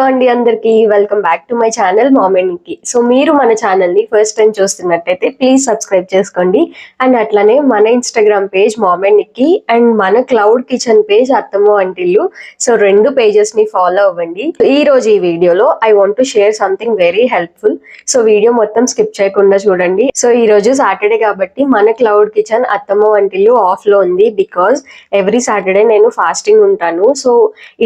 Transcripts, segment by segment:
అండి అందరికి welcome back to my channel mom and Nikki. So మీరు మన ఛానల్ ని ఫస్ట్ టైం చూస్తున్నట్టయితే ప్లీజ్ సబ్స్క్రైబ్ చేసుకోండి. అండ్ అట్లానే మన Instagram page mom and Nikki and మన క్లౌడ్ కిచెన్ పేజ్ అత్తమ్మ వంటిల్లు. సో రెండు పేజెస్ ని ఫాలో అవ్వండి. ఈ రోజు ఈ వీడియోలో I want to share something very helpful. So video మొత్తం స్కిప్ చేయకుండా చూడండి. సో ఈ రోజు సాటర్డే కాబట్టి మన క్లౌడ్ కిచెన్ అత్తమ్మ వంటిల్లు ఆఫ్ లో ఉంది. బికాస్ ఎవ్రీ సాటర్డే నేను ఫాస్టింగ్ ఉంటాను. సో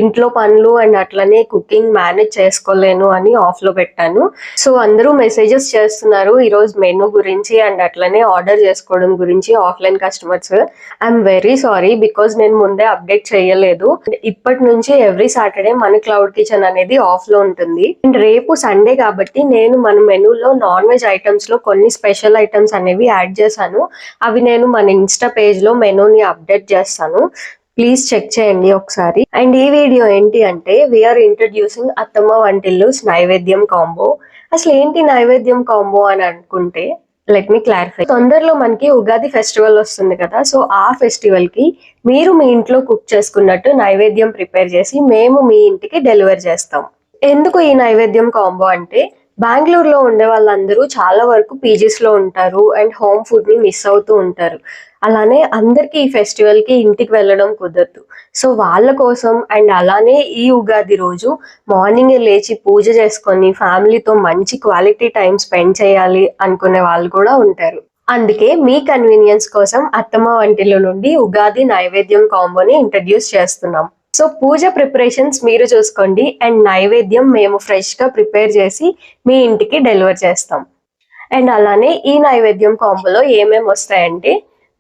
ఇంట్లో పనులు అండ్ అట్లనే కుకింగ్ మేనేజ్ చేసుకోలేను అని ఆఫ్ లో పెట్టాను. సో అందరూ మెసేజెస్ చేస్తున్నారు ఈ రోజు మెనూ గురించి అండ్ అట్లనే ఆర్డర్ చేసుకోవడం గురించి offline customers. I'm very sorry because నేను ముందే అప్డేట్ చేయలేదు. ఇప్పటి నుంచి ఎవ్రీ సాటర్డే మన క్లౌడ్ కిచెన్ అనేది ఆఫ్ లో ఉంటుంది. అండ్ రేపు సండే కాబట్టి నేను మన మెనూలో నాన్ వెజ్ ఐటమ్స్ లో కొన్ని స్పెషల్ ఐటమ్స్ అనేవి యాడ్ చేశాను. అవి నేను మన ఇన్స్టా పేజ్ లో మెనూని అప్డేట్ చేస్తాను. ప్లీజ్ చెక్ చేయండి ఒకసారి. అండ్ ఈ వీడియో ఏంటి అంటే వీఆర్ ఇంట్రడ్యూసింగ్ అత్తమ్మ వంటిల్లుస్ నైవేద్యం కాంబో. అసలు ఏంటి నైవేద్యం కాంబో అని అనుకుంటే లెట్ మీ క్లారిఫై. తొందరలో మనకి ఉగాది ఫెస్టివల్ వస్తుంది కదా. సో ఆ ఫెస్టివల్ కి మీరు మీ ఇంట్లో కుక్ చేసుకున్నట్టు నైవేద్యం ప్రిపేర్ చేసి మేము మీ ఇంటికి డెలివర్ చేస్తాం. ఎందుకు ఈ నైవేద్యం కాంబో అంటే బెంగళూరులో ఉండే వాళ్ళందరూ చాలా వరకు పీజీస్ లో ఉంటారు అండ్ హోమ్ ఫుడ్ ని మిస్ అవుతూ ఉంటారు. అలానే అందరికి ఈ ఫెస్టివల్ కి ఇంటికి వెళ్ళడం కుదరదు. సో వాళ్ళ కోసం అండ్ అలానే ఈ ఉగాది రోజు మార్నింగ్ లేచి పూజ చేసుకొని ఫ్యామిలీతో మంచి క్వాలిటీ టైం స్పెండ్ చేయాలి అనుకునే వాళ్ళు కూడా ఉంటారు. అందుకే మీ కన్వీనియన్స్ కోసం అత్తమ్మ వంటిల నుండి ఉగాది నైవేద్యం కాంబోని ఇంట్రడ్యూస్ చేస్తున్నాం. సో పూజ ప్రిపరేషన్స్ మీరు చూసుకోండి అండ్ నైవేద్యం మేము ఫ్రెష్ గా ప్రిపేర్ చేసి మీ ఇంటికి డెలివర్ చేస్తాం. అండ్ అలానే ఈ నైవేద్యం కాంబోలో ఏమేమి వస్తాయంటే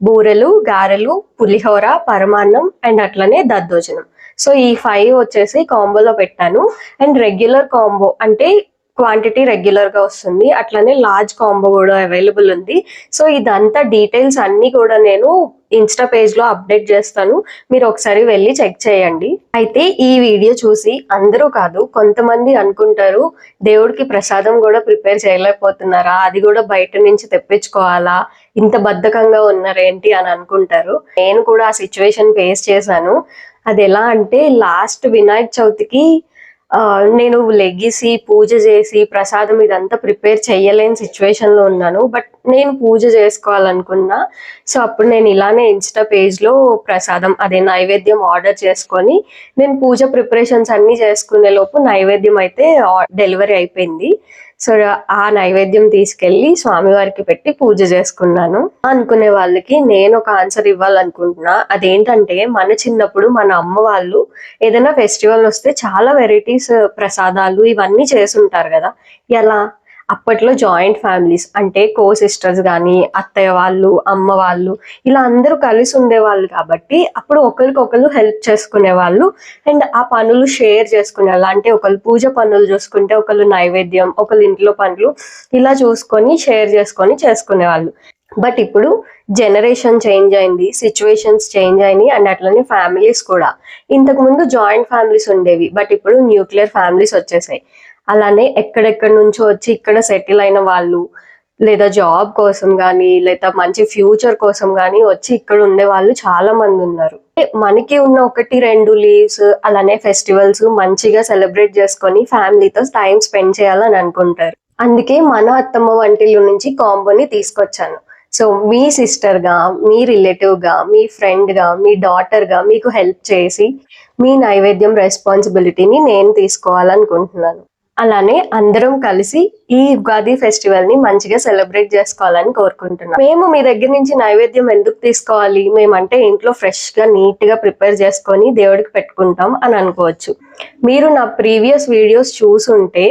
బూరెలు, గారెలు, పులిహోర, పరమాన్నం అండ్ అట్లనే దద్దోజనం. సో ఈ 5 వచ్చేసి కాంబోలో పెట్టాను. అండ్ రెగ్యులర్ కాంబో అంటే క్వాంటిటీ రెగ్యులర్ గా వస్తుంది. అట్లనే లార్జ్ కాంబో కూడా అవైలబుల్ ఉంది. సో ఇదంతా డీటెయిల్స్ అన్ని కూడా నేను ఇన్స్టా పేజ్ లో అప్డేట్ చేస్తాను. మీరు ఒకసారి వెళ్ళి చెక్ చేయండి. అయితే ఈ వీడియో చూసి అందరూ కాదు కొంతమంది అనుకుంటారు దేవుడికి ప్రసాదం కూడా ప్రిపేర్ చేయలేకపోతున్నారా, అది కూడా బయట నుంచి తెప్పించుకోవాలా, ఇంత బద్ధకంగా ఉన్నారేంటి అని అనుకుంటారు. నేను కూడా ఆ సిచ్యువేషన్ ఫేస్ చేశాను. అది ఎలా అంటే లాస్ట్ వినాయక చవితికి నేను లెగిసి పూజ చేసి ప్రసాదం ఇదంతా ప్రిపేర్ చేయలేని సిచ్యువేషన్ లో ఉన్నాను. బట్ నేను పూజ చేసుకోవాలనుకున్నా. సో అప్పుడు నేను ఇలానే ఇన్స్టా పేజ్ లో ప్రసాదం అదే నైవేద్యం ఆర్డర్ చేసుకొని నేను పూజ ప్రిపరేషన్స్ అన్ని చేసుకునే లోపు నైవేద్యం అయితే డెలివరీ అయిపోయింది. సో ఆ నైవేద్యం తీసుకెళ్లి స్వామివారికి పెట్టి పూజ చేసుకున్నాను. అనుకునే వాళ్ళకి నేను ఒక ఆన్సర్ ఇవ్వాలనుకుంటున్నా. అదేంటంటే మన చిన్నప్పుడు మన అమ్మ వాళ్ళు ఏదైనా ఫెస్టివల్ వస్తే చాలా వెరైటీస్ ప్రసాదాలు ఇవన్నీ చేసుంటారు కదా. ఎలా అప్పట్లో జాయింట్ ఫ్యామిలీస్ అంటే కో సిస్టర్స్ కానీ అత్తయ్య వాళ్ళు అమ్మ వాళ్ళు ఇలా అందరూ కలిసి ఉండేవాళ్ళు కాబట్టి అప్పుడు ఒకరికొకరు హెల్ప్ చేసుకునే వాళ్ళు అండ్ ఆ పనులు షేర్ చేసుకునే వాళ్ళు. అంటే ఒకళ్ళు పూజ పనులు చూసుకుంటే ఒకళ్ళు నైవేద్యం, ఒకళ్ళు ఇంట్లో పనులు ఇలా చూసుకొని షేర్ చేసుకొని చేసుకునేవాళ్ళు. బట్ ఇప్పుడు జనరేషన్ చేంజ్ అయింది, సిచ్యువేషన్స్ చేంజ్ అయినాయి అండ్ అట్లనే ఫ్యామిలీస్ కూడా. ఇంతకు ముందు జాయింట్ ఫ్యామిలీస్ ఉండేవి బట్ ఇప్పుడు న్యూక్లియర్ ఫ్యామిలీస్ వచ్చేసాయి. అలానే ఎక్కడెక్కడి నుంచో వచ్చి ఇక్కడ సెటిల్ అయిన వాళ్ళు లేదా జాబ్ కోసం కానీ లేదా మంచి ఫ్యూచర్ కోసం కానీ వచ్చి ఇక్కడ ఉండే వాళ్ళు చాలా మంది ఉన్నారు. మనకి ఉన్న 1-2 లీవ్స్ అలానే ఫెస్టివల్స్ మంచిగా సెలబ్రేట్ చేసుకొని ఫ్యామిలీతో టైం స్పెండ్ చేయాలని అనుకుంటారు. అందుకే మన అత్తమ్మ వంటిల్లు నుంచి కాంబోని తీసుకొచ్చాను. సో మీ సిస్టర్ గా, మీ రిలేటివ్ గా, మీ ఫ్రెండ్ గా, మీ డాటర్ గా మీకు హెల్ప్ చేసి మీ నైవేద్యం రెస్పాన్సిబిలిటీని నేను తీసుకోవాలనుకుంటున్నాను. అలానే అందరం కలిసి ఈ ఉగాది ఫెస్టివల్ ని మంచిగా సెలబ్రేట్ చేసుకోవాలని కోరుకుంటున్నాం. మేము మీ దగ్గర నుంచి నైవేద్యం ఎందుకు తీసుకోవాలి, మేమంటే ఇంట్లో ఫ్రెష్ గా నీట్ గా ప్రిపేర్ చేసుకొని దేవుడికి పెట్టుకుంటాం అని అనుకోవచ్చు. మీరు నా ప్రీవియస్ వీడియోస్ చూసుంటే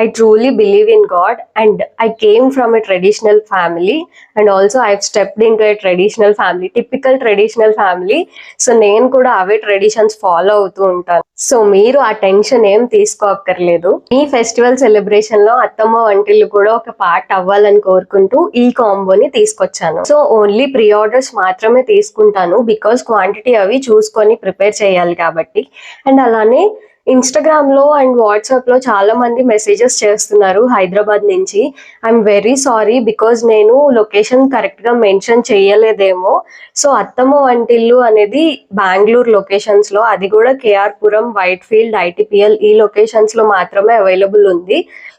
I truly believe in God and I came from a traditional family and also I've stepped into a traditional family, typical traditional family. So నేను కూడా అవే ట్రెడిషన్స్ ఫాలో అవుతూ ఉంటాను. సో మీరు ఆ టెన్షన్ ఏం తీసుకోక్కర్లేదు. ఈ ఫెస్టివల్ సెలబ్రేషన్ లో అత్తమ్మ వంటిల్లు కూడా ఒక పార్ట్ అవ్వాలని కోరుకుంటూ ఈ కాంబోని తీసుకొచ్చాను. సో ఓన్లీ ప్రీ ఆర్డర్స్ మాత్రమే తీసుకుంటాను బికాస్ క్వాంటిటీ అవి చూసుకొని ప్రిపేర్ చేయాలి కాబట్టి. అండ్ అలానే ఇన్స్టాగ్రామ్ లో అండ్ వాట్సాప్ లో చాలా మంది మెసేజెస్ చేస్తున్నారు హైదరాబాద్ నుంచి. ఐఎమ్ వెరీ సారీ బికాజ్ నేను లొకేషన్ కరెక్ట్ గా మెన్షన్ చేయలేదేమో. సో అత్తమ్మ వంటిల్లు అనేది బెంగళూరు లొకేషన్స్ లో, అది కూడా కేఆర్ పురం, వైట్ ఫీల్డ్, ఐటీపీఎల్ ఈ లొకేషన్స్ లో మాత్రమే అవైలబుల్ ఉంది.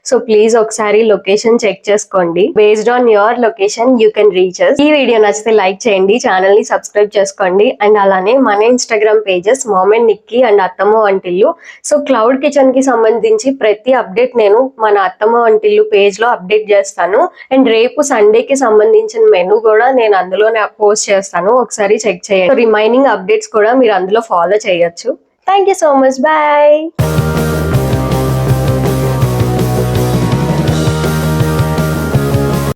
సో ప్లీజ్ ఒకసారి లొకేషన్ చెక్ చేసుకోండి. Based on your location you can reach us. ఈ వీడియో నచ్చితే లైక్ చేయండి, ఛానల్ ని సబ్స్క్రైబ్ చేసుకోండి. అండ్ అలానే మన Instagram pages mom and Nikki and అత్తమ్మ వంటిల్లు. సో క్లౌడ్ కిచెన్ కి సంబంధించి ప్రతి అప్డేట్ నేను మన అత్తమ్మ వంటిల్లు పేజ్ లో అప్డేట్ చేస్తాను. అండ్ రేపు సండేకి సంబంధించిన మెనూ కూడా నేను అందులోనే పోస్ట్ చేస్తాను, ఒకసారి చెక్ చేయండి. రిమైనింగ్ అప్డేట్స్ కూడా మీరు అందులో ఫాలో చేయొచ్చు. Thank you so much, bye.